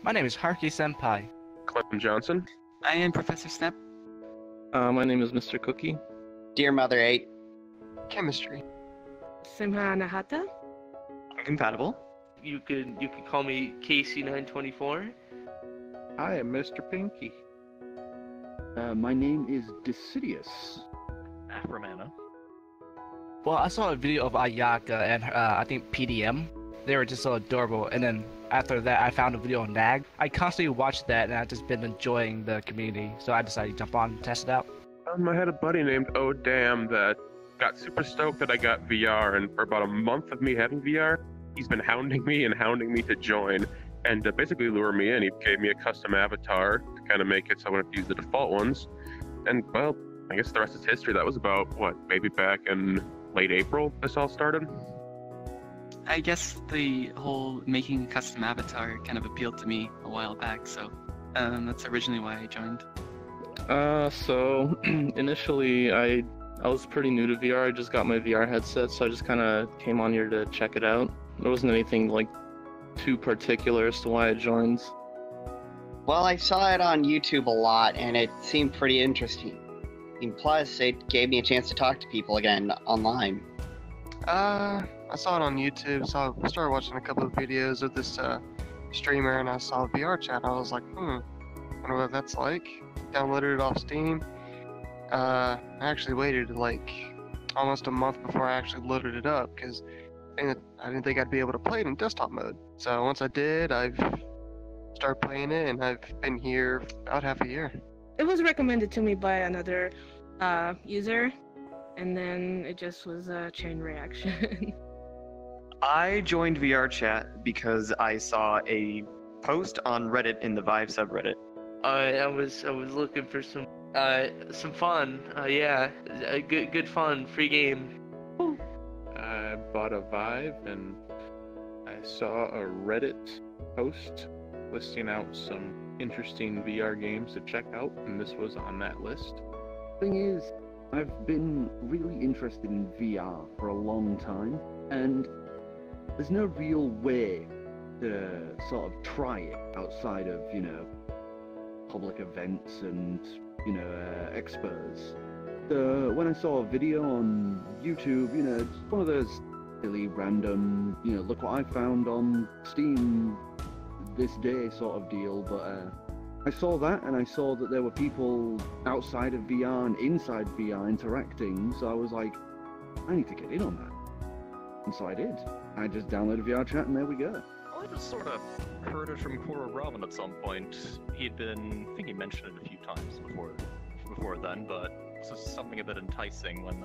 My name is HarukiSenpai. Clem Johnson. I am Professor Snap. My name is Mr. Cookie. Dear Mother 8. Chemistry. Simha Nahata. Compatible. You could call me KC924. I am Mr. Pinky. My name is Decidius. Afromana. Well, I saw a video of Ayaka and I think PDM. They were just so adorable, and then after that I found a video on NAG. I constantly watched that and I've just been enjoying the community, so I decided to jump on and test it out. I had a buddy named Oh Damn that got super stoked that I got VR, and for about a month of me having VR, he's been hounding me to join and basically lure me in. He gave me a custom avatar to kind of make it so I wouldn't use the default ones. And well, I guess the rest is history. That was about, maybe back in late April this all started? I guess the whole making a custom avatar kind of appealed to me a while back, so that's originally why I joined. So initially I was pretty new to VR. I just got my VR headset, so I just kind of came on here to check it out. There wasn't anything too particular as to why I joined. Well, I saw it on YouTube a lot, and it seemed pretty interesting. And plus, it gave me a chance to talk to people again online. I saw it on YouTube, so I started watching a couple of videos of this streamer, and I saw Vrchat, and I was like, I wonder what that's like. Downloaded it off Steam. I actually waited almost a month before I actually loaded it up, because I didn't think I'd be able to play it in desktop mode. So once I did, I've started playing it, and I've been here about half a year. It was recommended to me by another user, and then it just was a chain reaction. I joined Vrchat because I saw a post on Reddit in the Vive subreddit. I was looking for some fun. Good fun, free game. I bought a Vive and I saw a Reddit post listing out some interesting VR games to check out, and this was on that list. Thing is, I've been really interested in VR for a long time, and there's no real way to sort of try it outside of, public events and, expos. So when I saw a video on YouTube, it's one of those really random, look what I found on Steam this day sort of deal, but I saw that, and I saw that there were people outside of VR and inside VR interacting, so I was like, I need to get in on that. And so I did. I just downloaded Vrchat, and there we go. I just sort of heard it from Kuro Robin at some point. I think he mentioned it a few times before then, but it's just something a bit enticing when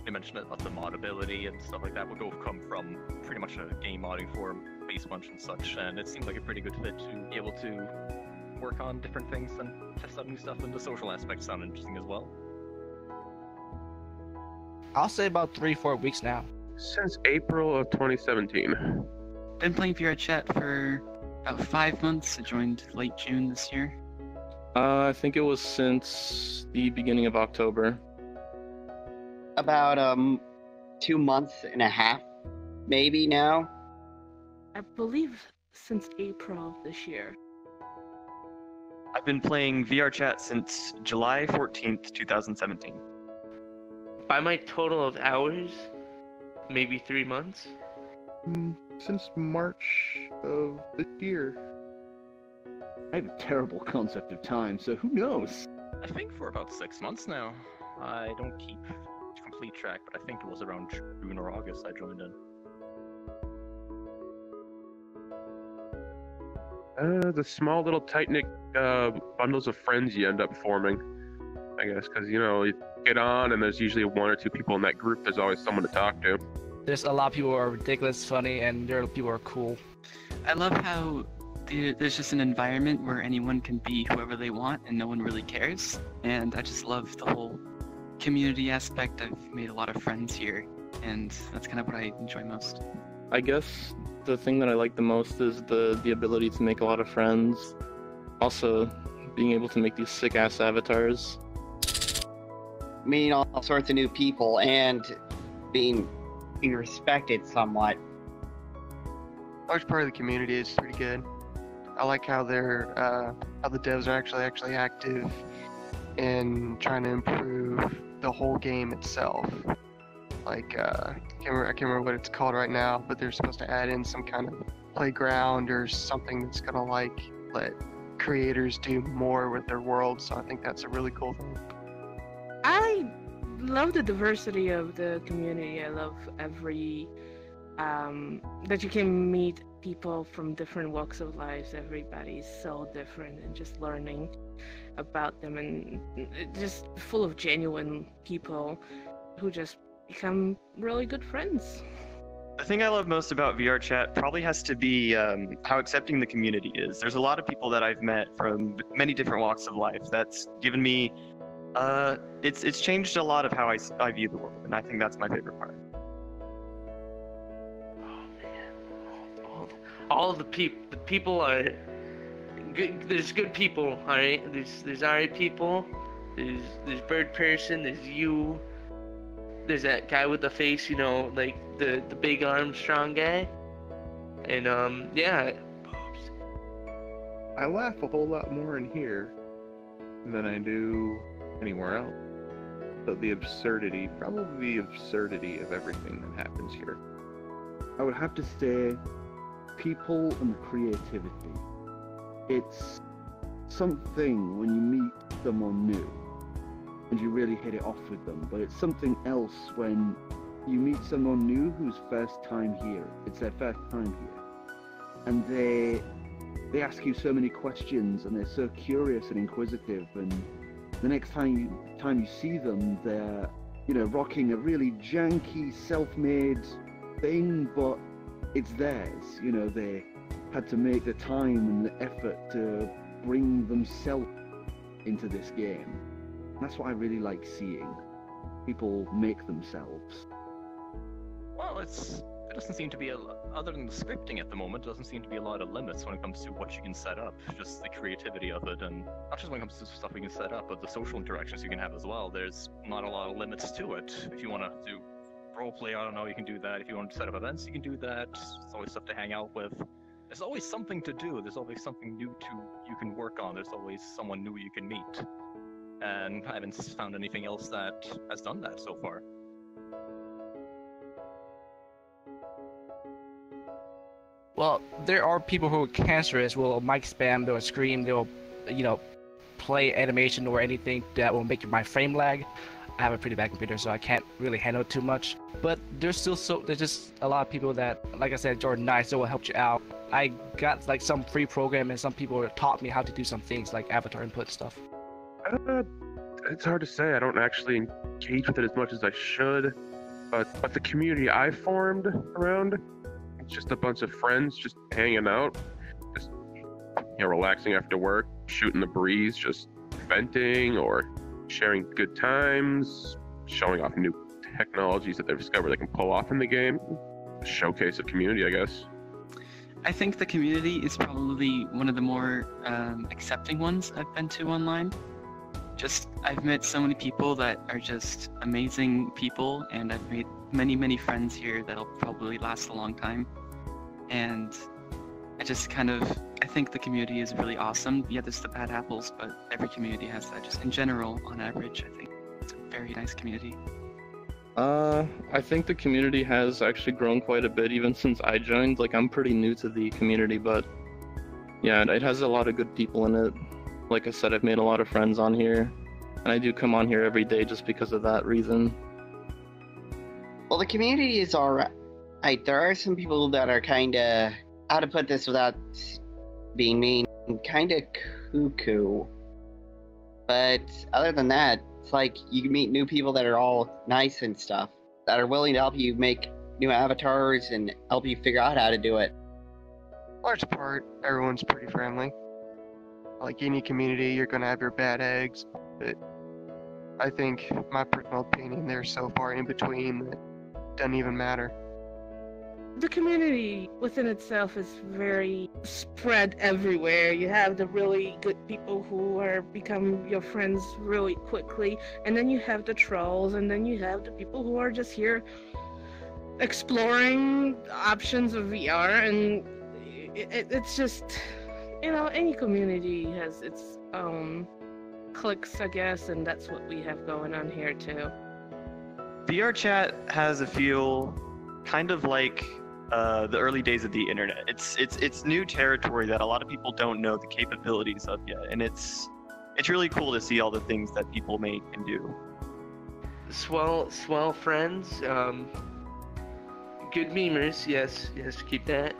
he mentioned it about the modability and stuff like that would come from pretty much a game modding forum, Base Bunch and such, and it seemed like a pretty good fit to be able to work on different things and test out new stuff, and the social aspects sound interesting as well. I'll say about 3-4 weeks now. Since April of 2017. Been playing Vrchat for about 5 months. I joined late June this year. I think it was since the beginning of October. About 2 months and a half, maybe now. I believe since April this year. I've been playing Vrchat since July 14th, 2017. By my total of hours, maybe 3 months. Since March of this year. I have a terrible concept of time, so who knows? I think for about 6 months now. I don't keep complete track, but I think it was around June or August I joined in. The small little tight-knit bundles of friends you end up forming, I guess, because, you get on and there's usually 1 or 2 people in that group. There's always someone to talk to. There's a lot of people who are ridiculous, funny, and there are people who are cool. I love how there's just an environment where anyone can be whoever they want and no one really cares. And I just love the whole community aspect. I've made a lot of friends here, and that's kind of what I enjoy most. I guess the thing that I like the most is the ability to make a lot of friends. Also, being able to make these sick-ass avatars. Meeting all sorts of new people and being respected somewhat. Large part of the community is pretty good. I like how how the devs are actually active in trying to improve the whole game itself. Like, I can't remember what it's called right now, but they're supposed to add in some kind of playground or something that's gonna like let creators do more with their world. So I think that's a really cool thing. I love the diversity of the community. I love that you can meet people from different walks of life. Everybody's so different, and just learning about them, and just full of genuine people who just become really good friends. The thing I love most about VRChat probably has to be how accepting the community is. There's a lot of people that I've met from many different walks of life. That's given me, it's changed a lot of how I view the world, and I think that's my favorite part. All the people are good. There's good people, all right. There's alright people. There's Bird Person. There's you. There's that guy with the face, you know, like the big Armstrong guy. And yeah. I laugh a whole lot more in here than I do anywhere else. But the absurdity, probably the absurdity of everything that happens here. I would have to say people and creativity. It's something when you meet someone new and you really hit it off with them, but it's something else when you meet someone new who's first time here. It's their first time here, and they ask you so many questions, and they're so curious and inquisitive, and the next time you see them, they're, you know, rocking a really janky self-made thing, but it's theirs. You know, they had to make the time and the effort to bring themselves into this game. And that's what I really like seeing. People make themselves. Well, it doesn't seem to be, other than the scripting at the moment, it doesn't seem to be a lot of limits when it comes to what you can set up. Just the creativity of it, and not just when it comes to stuff we can set up, but the social interactions you can have as well. There's not a lot of limits to it. If you want to do roleplay, I don't know, you can do that. If you want to set up events, you can do that. There's always stuff to hang out with. There's always something to do. There's always something new you can work on. There's always someone new you can meet. And I haven't found anything else that has done that so far. Well, there are people who are cancerous, will mic spam, they'll scream, they'll, you know, play animation or anything that will make my frame lag. I have a pretty bad computer, so I can't really handle it too much. But there's just a lot of people that, like I said, Jordan, nice, that will help you out. I got like some free program, and some people taught me how to do some things like avatar input stuff. It's hard to say. I don't actually engage with it as much as I should. But the community I formed around, it's just a bunch of friends just hanging out, just, you know, relaxing after work, shooting the breeze, just venting or sharing good times, showing off new technologies that they've discovered they can pull off in the game. A showcase of community, I guess. I think the community is probably one of the more accepting ones I've been to online. I've met so many people that are just amazing people, and I've made many friends here that'll probably last a long time. And I think the community is really awesome. Yeah, there's the bad apples, but every community has that. Just in general, on average, I think it's a very nice community. I think the community has actually grown quite a bit even since I joined. Like, I'm pretty new to the community, but yeah, it has a lot of good people in it. Like I said, I've made a lot of friends on here, and I do come on here every day just because of that reason. Well, the community is alright. There are some people that are kinda, how to put this without being mean, kinda cuckoo. But other than that, it's like you can meet new people that are all nice and stuff, that are willing to help you make new avatars and help you figure out how to do it. Large part, everyone's pretty friendly. Like any community, you're gonna have your bad eggs, but I think, my personal opinion, they're so far in between that it doesn't even matter. The community within itself is very spread everywhere. You have the really good people who become your friends really quickly, and then you have the trolls, and then you have the people who are just here exploring options of VR, and it's just, any community has its own cliques, I guess, and that's what we have going on here too. VRChat has a feel kind of like the early days of the internet. It's new territory that a lot of people don't know the capabilities of yet, and it's really cool to see all the things that people make and do. Swell friends. Good memers. Yes, keep that.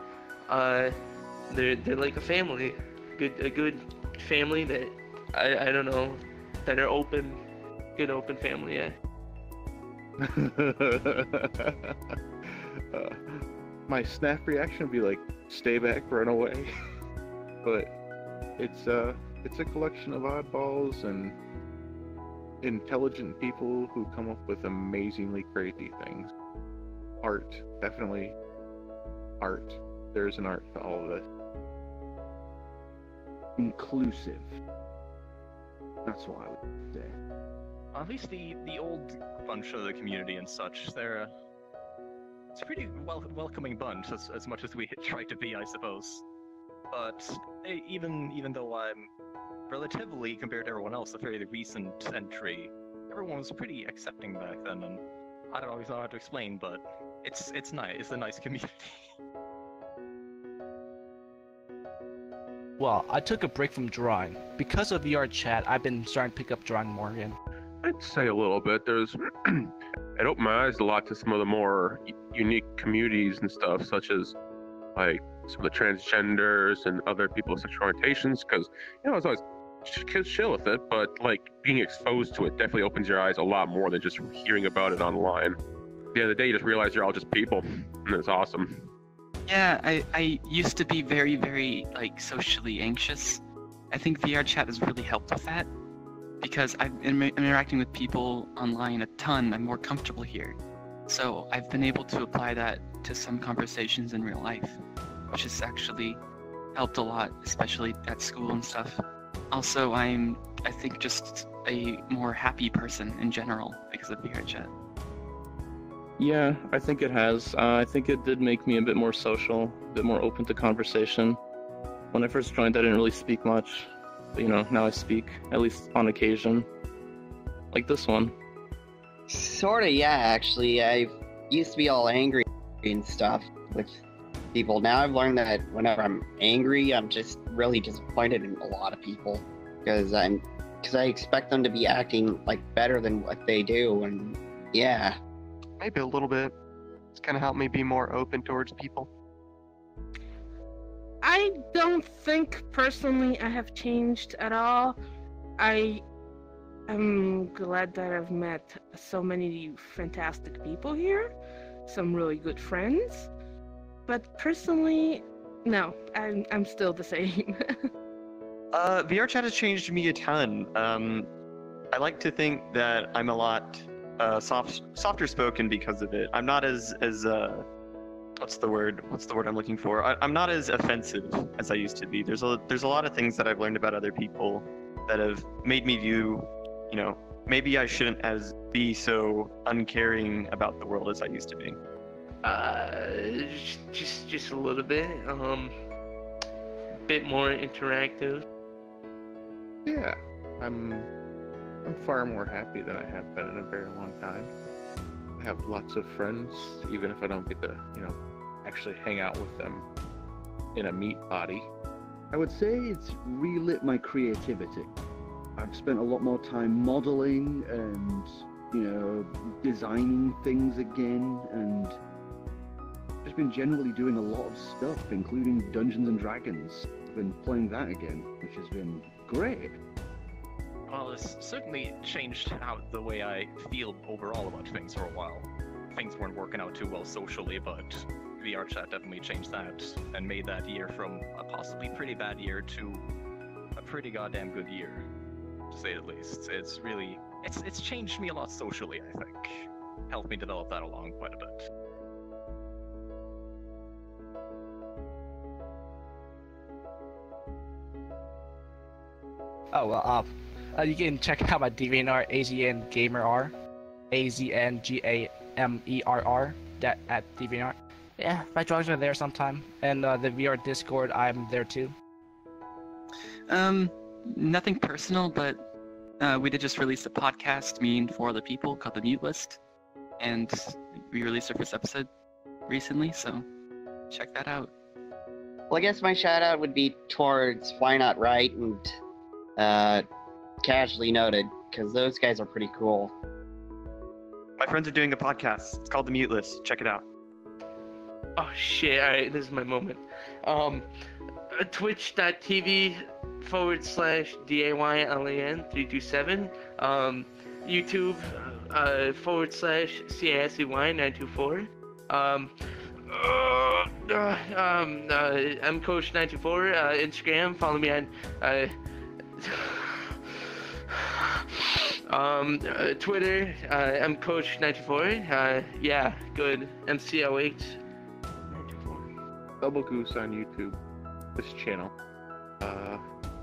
They're like a family. A good family that I don't know, that are open. Good open family. Yeah. My snap reaction would be like, stay back, run away. But it's a collection of oddballs and intelligent people who come up with amazingly crazy things. Art, definitely art. There's an art to all of this. Inclusive. That's what I would say. At least the old bunch of the community and such, it's a pretty welcoming bunch, as much as we try to be, I suppose. But even though I'm relatively, compared to everyone else, a fairly recent entry, everyone was pretty accepting back then, and I don't always know how to explain, but it's nice. It's a nice community. Well, I took a break from drawing. Because of VRChat, I've been starting to pick up drawing more again. I'd say a little bit. It opened my eyes a lot to some of the more unique communities and stuff, such as like some of the transgenders and other people with sexual orientations. Because I was always chill with it, but like being exposed to it definitely opens your eyes a lot more than just hearing about it online. At the end of the day, you just realize you're all just people, and it's awesome. Yeah, I used to be very, very socially anxious. I think VRChat has really helped with that, because I'm interacting with people online a ton. I'm more comfortable here, so I've been able to apply that to some conversations in real life, which has actually helped a lot, especially at school and stuff. Also, I think just a more happy person in general because of VRChat. Yeah, I think it has. I think it did make me a bit more social, a bit more open to conversation. When I first joined, I didn't really speak much. But, now I speak, at least on occasion. Like this one. Sorta, yeah, actually. I used to be all angry and stuff with people. Now I've learned that whenever I'm angry, I'm just really disappointed in a lot of people. Because I expect them to be acting better than what they do, and yeah. Maybe a little bit. It's kind of helped me be more open towards people. I don't think personally I have changed at all. I am glad that I've met so many fantastic people here, some really good friends. But personally, no, I'm still the same. VRChat has changed me a ton. I like to think that I'm a lot softer spoken because of it. I'm not as what's the word I'm looking for? I'm not as offensive as I used to be. There's a lot of things that I've learned about other people that have made me view, maybe I shouldn't be so uncaring about the world as I used to be. Just a little bit. Bit more interactive. Yeah, I'm far more happy than I have been in a very long time. I have lots of friends, even if I don't get to, actually hang out with them in a meat body. I would say it's relit my creativity. I've spent a lot more time modeling and, designing things again, and just been generally doing a lot of stuff, including Dungeons and Dragons. I've been playing that again, which has been great. Well, it's certainly changed the way I feel overall about things for a while. Things weren't working out too well socially, but VRChat definitely changed that and made that year from a possibly pretty bad year to a pretty goddamn good year, to say the least. It's changed me a lot socially, I think. Helped me develop that along quite a bit. Oh, well, you can check out my Deviantart, AZNGamerR, AZNGAMERR, at Deviantart. Yeah, my drawings are there sometime, and the VR Discord, I'm there too. Nothing personal, but we did just release a podcast, me and 4 other people, called The Mute List, and we released our first episode recently, so check that out. Well, I guess my shout out would be towards Why Not Right and Casually Noted, because those guys are pretty cool. My friends are doing a podcast. It's called The Mute List. Check it out. Oh shit! All right, this is my moment. Twitch.tv/DAYLAN327. YouTube /CISEY924. I'm Coach924. Instagram, follow me on Twitter, I'm Coach94. Yeah, good. MCLH94. Doublegoose on YouTube, this channel.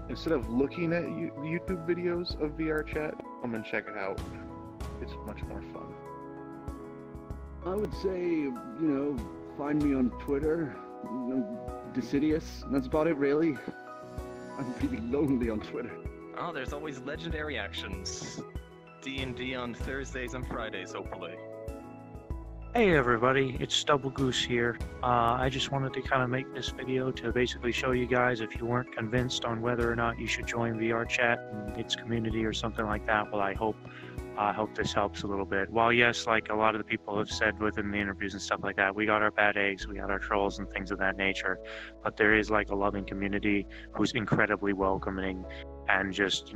Instead of looking at YouTube videos of VRChat, come and check it out. It's much more fun. I would say, find me on Twitter, Decidious. That's about it, really. I'm really lonely on Twitter. Oh, there's always legendary actions. D&D on Thursdays and Fridays, hopefully. Hey everybody, it's Doublegoose here. I just wanted to kind of make this video to basically show you guys, if you weren't convinced on whether or not you should join VRChat and its community or something like that, well, I hope this helps a little bit. While yes, like a lot of the people have said within the interviews and stuff like that, we got our bad eggs, we got our trolls and things of that nature, but there is like a loving community who's incredibly welcoming, and just,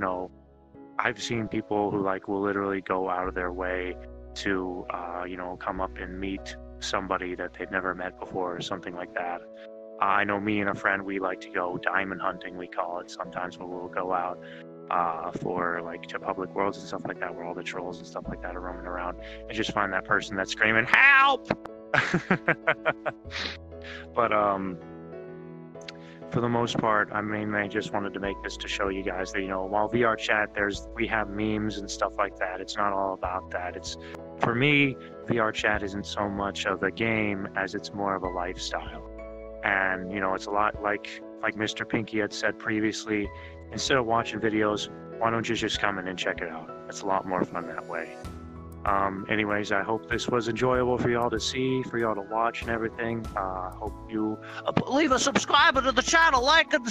I've seen people who like will literally go out of their way to come up and meet somebody that they've never met before or something like that. I know me and a friend, we like to go diamond hunting, we call it, sometimes when we'll go out for like to public worlds and stuff like that, where all the trolls and stuff like that are roaming around, and just find that person that's screaming help. But for the most part, I mainly just wanted to make this to show you guys that, while VRChat, we have memes and stuff like that. It's not all about that. It's, for me, VRChat isn't so much of a game as it's more of a lifestyle. And, it's a lot like Mr. Pinky had said previously, instead of watching videos, why don't you just come in and check it out? It's a lot more fun that way. Anyways, I hope this was enjoyable for y'all to see, for y'all to watch and everything. Hope you leave a subscriber to the channel, like and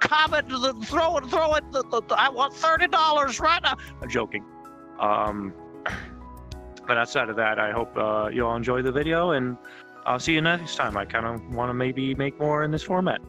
comment, throw it. I want $30 right now. I'm joking. But outside of that, I hope you all enjoy the video, and I'll see you next time. I kind of want to maybe make more in this format.